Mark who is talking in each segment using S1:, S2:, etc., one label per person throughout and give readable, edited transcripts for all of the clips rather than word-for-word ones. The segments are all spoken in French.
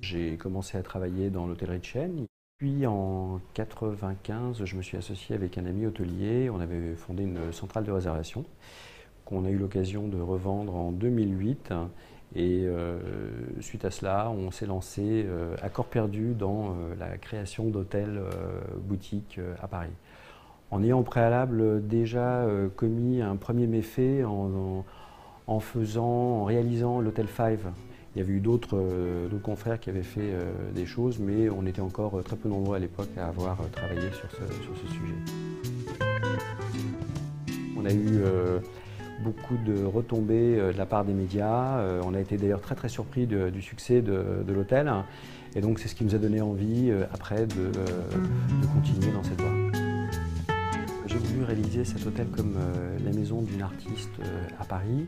S1: J'ai commencé à travailler dans l'hôtellerie de chaîne. Puis en 1995, je me suis associé avec un ami hôtelier. On avait fondé une centrale de réservation qu'on a eu l'occasion de revendre en 2008. Et suite à cela, on s'est lancé à corps perdu dans la création d'hôtels boutiques à Paris. En ayant au préalable déjà commis un premier méfait en réalisant l'hôtel Five. Il y avait eu d'autres confrères qui avaient fait des choses, mais on était encore très peu nombreux à l'époque à avoir travaillé sur ce sujet. On a eu beaucoup de retombées de la part des médias. On a été d'ailleurs très surpris du succès de l'hôtel. Et donc c'est ce qui nous a donné envie après de continuer dans cette voie. J'ai voulu réaliser cet hôtel comme la maison d'une artiste à Paris.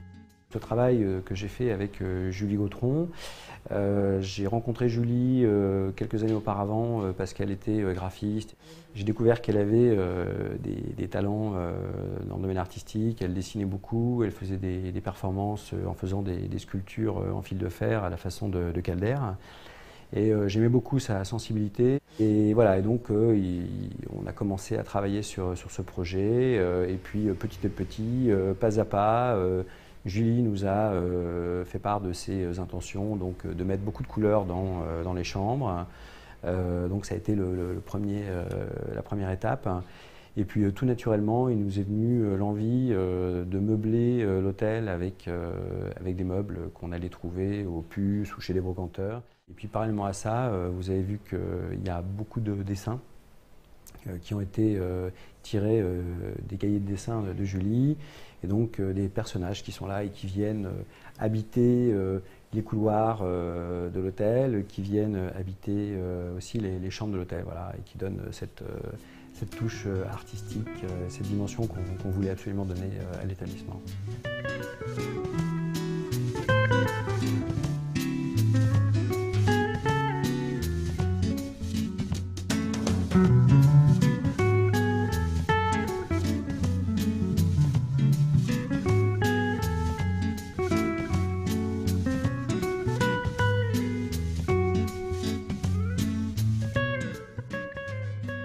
S1: Le travail que j'ai fait avec Julie Gautron, j'ai rencontré Julie quelques années auparavant parce qu'elle était graphiste. J'ai découvert qu'elle avait des talents dans le domaine artistique, elle dessinait beaucoup, elle faisait des performances en faisant des sculptures en fil de fer à la façon de Calder. Et j'aimais beaucoup sa sensibilité. Et voilà, et donc on a commencé à travailler sur ce projet. Et puis petit à petit, pas à pas, Julie nous a fait part de ses intentions, donc de mettre beaucoup de couleurs dans les chambres. Donc ça a été la première étape. Et puis tout naturellement, il nous est venu l'envie de meubler l'hôtel avec des meubles qu'on allait trouver au Puce ou chez les brocanteurs. Et puis parallèlement à ça, vous avez vu qu'il y a beaucoup de dessins qui ont été tirés des cahiers de dessin de Julie, et donc des personnages qui sont là et qui viennent habiter les couloirs de l'hôtel, qui viennent habiter aussi les chambres de l'hôtel, voilà, et qui donnent cette touche artistique, cette dimension qu'on voulait absolument donner à l'établissement.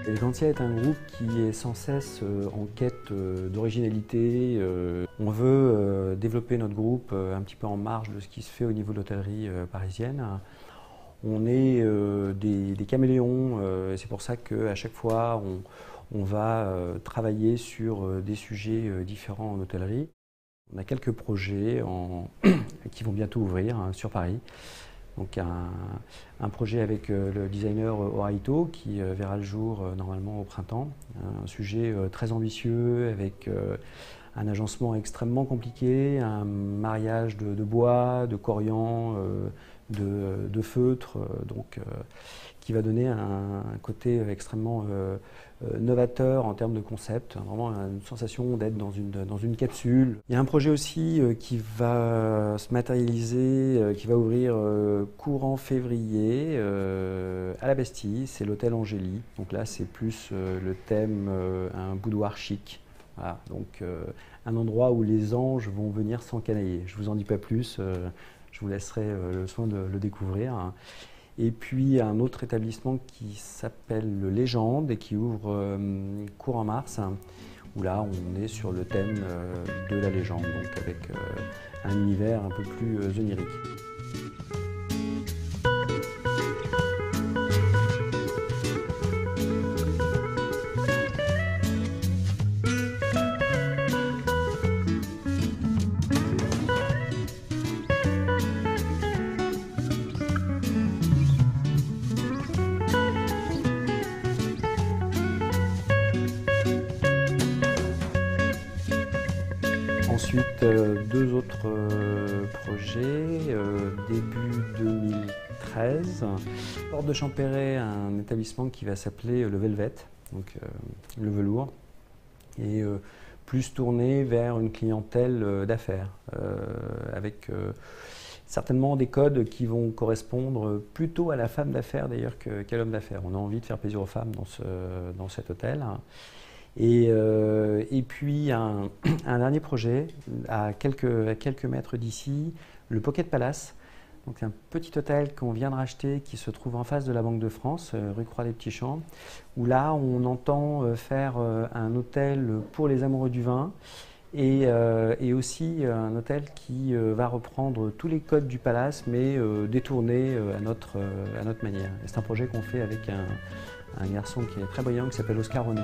S1: Elegantia est un groupe qui est sans cesse en quête d'originalité. On veut développer notre groupe un petit peu en marge de ce qui se fait au niveau de l'hôtellerie parisienne. On est des caméléons, c'est pour ça qu'à chaque fois on va travailler sur des sujets différents en hôtellerie. On a quelques projets qui vont bientôt ouvrir sur Paris. Donc un projet avec le designer Oraito qui verra le jour normalement au printemps. Un sujet très ambitieux avec un agencement extrêmement compliqué, un mariage de bois, de corian, de feutre, donc qui va donner un côté extrêmement novateur en termes de concept, vraiment une sensation d'être dans une capsule. Il y a un projet aussi qui va se matérialiser, qui va ouvrir courant février à la Bastille, c'est l'hôtel Angélie. Donc là c'est plus le thème un boudoir chic. Voilà, donc un endroit où les anges vont venir s'encanailler. Je ne vous en dis pas plus, je vous laisserai le soin de le découvrir. Et puis un autre établissement qui s'appelle le Légende et qui ouvre courant mars, où là on est sur le thème de la légende, donc avec un univers un peu plus onirique. ensuite deux autres projets, début 2013. Porte de Champéret, un établissement qui va s'appeler le Velvet, donc le velours, et plus tourné vers une clientèle d'affaires, avec certainement des codes qui vont correspondre plutôt à la femme d'affaires d'ailleurs qu'à l'homme d'affaires. On a envie de faire plaisir aux femmes dans cet hôtel. Et puis un dernier projet à quelques mètres d'ici, le Pocket Palace. Donc un petit hôtel qu'on vient de racheter qui se trouve en face de la Banque de France, rue Croix-des-Petits-Champs, où là on entend faire un hôtel pour les amoureux du vin et aussi un hôtel qui va reprendre tous les codes du palace mais détourné à notre manière. C'est un projet qu'on fait avec un garçon qui est très brillant qui s'appelle Oscar Renaud.